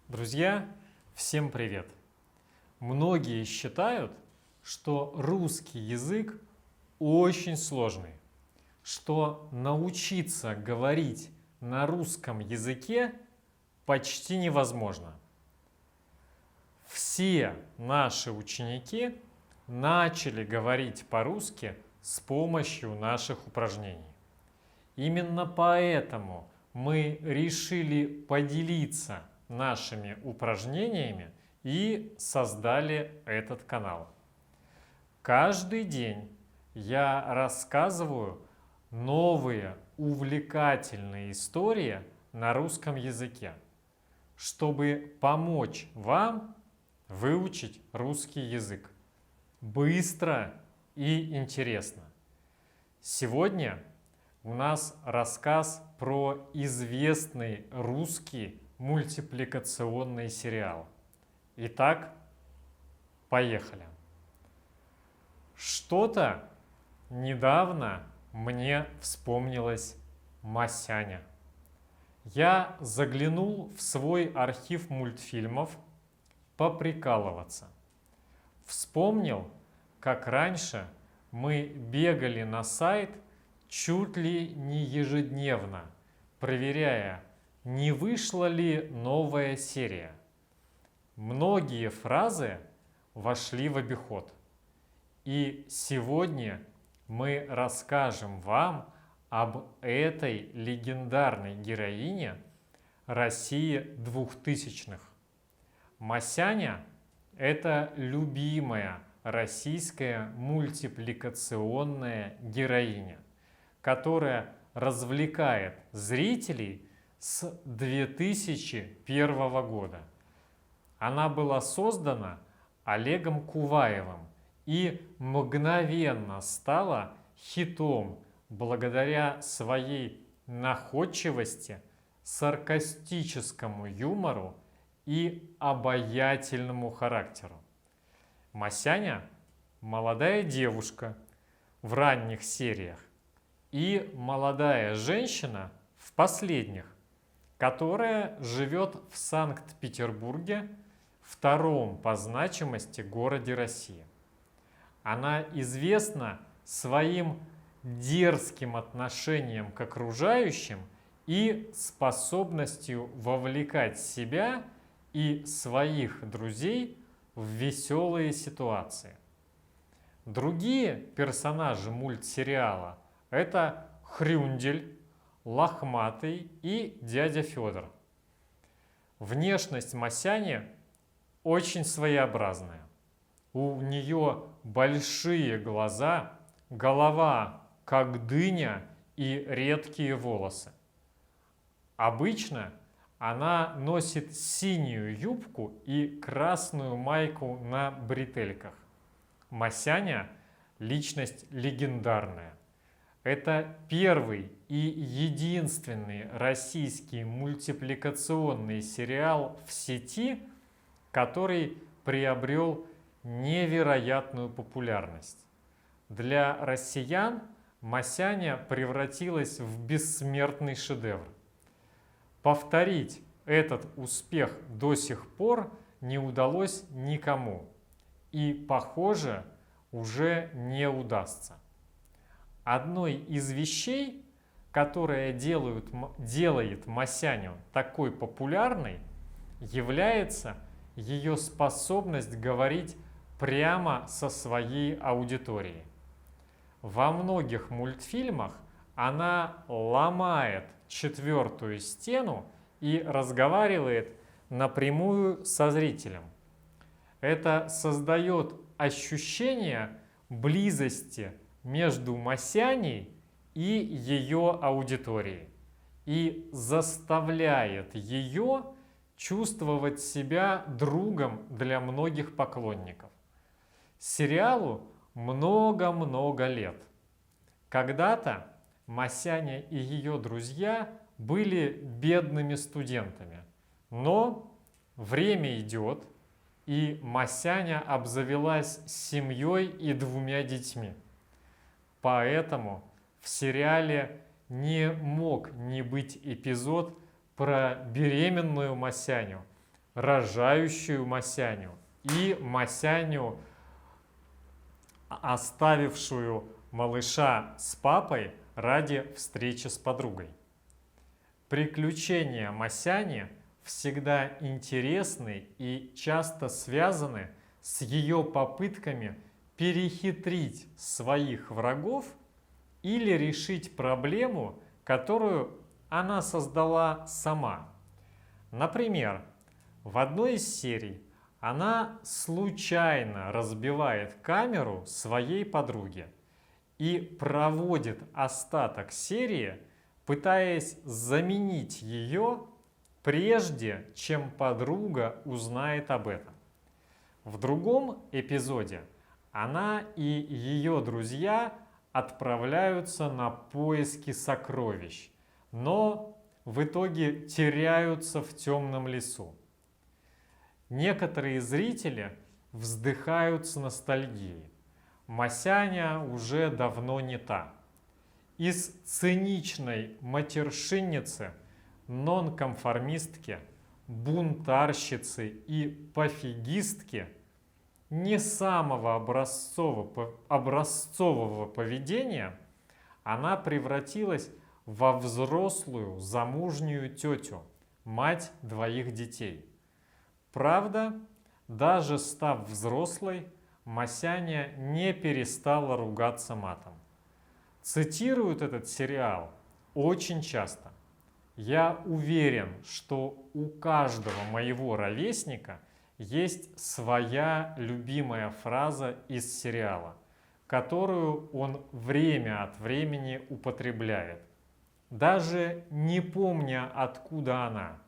Друзья, всем привет! Многие считают, что русский язык очень сложный, что научиться говорить на русском языке почти невозможно. Все наши ученики начали говорить по-русски с помощью наших упражнений. Именно поэтому мы решили поделиться нашими упражнениями и создали этот канал. Каждый день я рассказываю новые увлекательные истории на русском языке, чтобы помочь вам выучить русский язык быстро и интересно. Сегодня у нас рассказ про известный русский мультипликационный сериал. Итак, поехали. Что-то недавно мне вспомнилась Масяня. Я заглянул в свой архив мультфильмов поприкалываться. Вспомнил, как раньше мы бегали на сайт чуть ли не ежедневно, проверяя, не вышла ли новая серия. Многие фразы вошли в обиход. И сегодня мы расскажем вам об этой легендарной героине России 2000-х. Масяня – это любимая российская мультипликационная героиня, которая развлекает зрителей с 2001 года. Она была создана Олегом Куваевым и мгновенно стала хитом благодаря своей находчивости, саркастическому юмору и обаятельному характеру. Масяня – молодая девушка в ранних сериях и молодая женщина в последних, которая живет в Санкт-Петербурге, втором по значимости городе России. Она известна своим дерзким отношением к окружающим и способностью вовлекать себя и своих друзей в веселые ситуации. Другие персонажи мультсериала – это Хрюндель, Лохматый и дядя Федор. Внешность Масяни очень своеобразная. У нее большие глаза, голова как дыня и редкие волосы. Обычно она носит синюю юбку и красную майку на бретельках. Масяня – личность легендарная. Это первый и единственный российский мультипликационный сериал в сети, который приобрел невероятную популярность. Для россиян Масяня превратилась в бессмертный шедевр. Повторить этот успех до сих пор не удалось никому и, похоже, уже не удастся. Одной из вещей, которая делает Масяню такой популярной, является ее способность говорить прямо со своей аудиторией. Во многих мультфильмах она ломает четвертую стену и разговаривает напрямую со зрителем. Это создает ощущение близости между Масяней и ее аудиторией и заставляет ее чувствовать себя другом для многих поклонников. Сериалу много-много лет. Когда-то Масяня и ее друзья были бедными студентами, но время идет, и Масяня обзавелась семьей и 2 детьми. Поэтому в сериале не мог не быть эпизод про беременную Масяню, рожающую Масяню и Масяню, оставившую малыша с папой ради встречи с подругой. Приключения Масяни всегда интересны и часто связаны с ее попытками перехитрить своих врагов или решить проблему, которую она создала сама. Например, в одной из серий она случайно разбивает камеру своей подруги и проводит остаток серии, пытаясь заменить ее, прежде чем подруга узнает об этом. В другом эпизоде она и ее друзья отправляются на поиски сокровищ, но в итоге теряются в темном лесу. Некоторые зрители вздыхают с ностальгией. Масяня уже давно не та. Из циничной матершинницы, нонконформистки, бунтарщицы и пофигистки не самого образцового поведения она превратилась во взрослую замужнюю тетю, мать двоих детей. Правда, даже став взрослой, Масяня не перестала ругаться матом. Цитируют этот сериал очень часто. Я уверен, что у каждого моего ровесника есть своя любимая фраза из сериала, которую он время от времени употребляет, даже не помня, откуда она.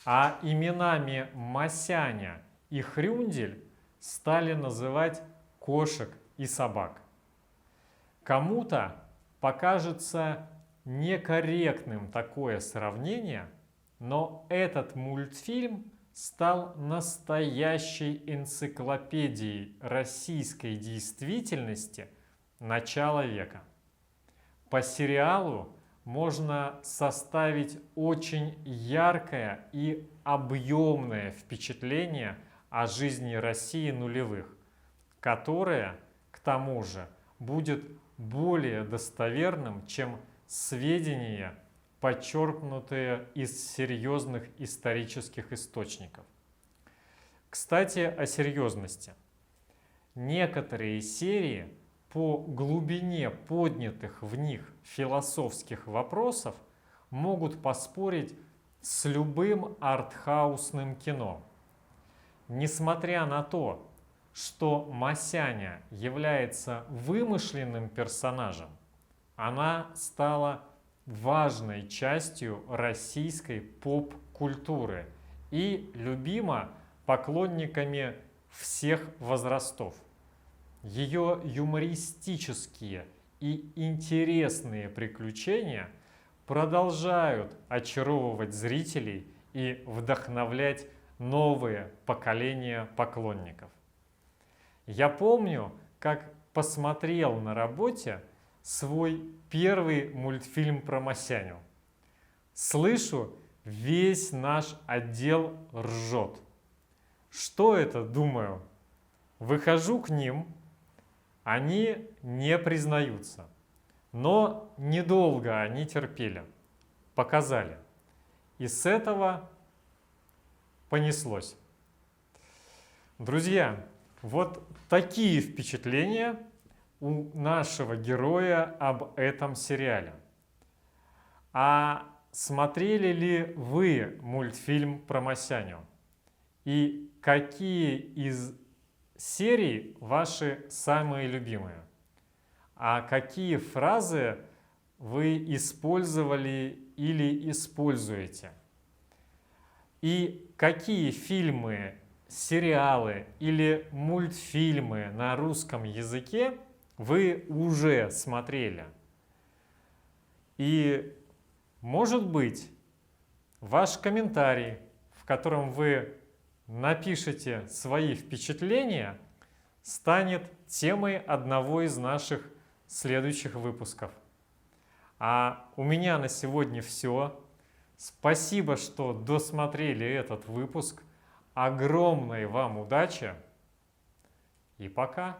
А именами Масяня и Хрюндель стали называть кошек и собак. Кому-то покажется некорректным такое сравнение, но этот мультфильм стал настоящей энциклопедией российской действительности начала века. По сериалу можно составить очень яркое и объемное впечатление о жизни России нулевых, которое, к тому же, будет более достоверным, чем сведения, подчеркнутые из серьезных исторических источников. Кстати, о серьезности. Некоторые серии по глубине поднятых в них философских вопросов могут поспорить с любым артхаусным кино. Несмотря на то, что Масяня является вымышленным персонажем, она стала важной частью российской поп-культуры и любима поклонниками всех возрастов. Ее юмористические и интересные приключения продолжают очаровывать зрителей и вдохновлять новые поколения поклонников. Я помню, как посмотрел на работе свой первый мультфильм про Масяню. Слышу, весь наш отдел ржет. Что это, думаю? Выхожу к ним, они не признаются. Но недолго они терпели. Показали. И с этого понеслось. Друзья, вот такие впечатления у нашего героя об этом сериале. А смотрели ли вы мультфильм про Масяню? И какие из серий ваши самые любимые? А какие фразы вы использовали или используете? И какие фильмы, сериалы или мультфильмы на русском языке вы уже смотрели? И, может быть, ваш комментарий, в котором вы напишите свои впечатления, станет темой одного из наших следующих выпусков. А у меня на сегодня все. Спасибо, что досмотрели этот выпуск. Огромной вам удачи и пока!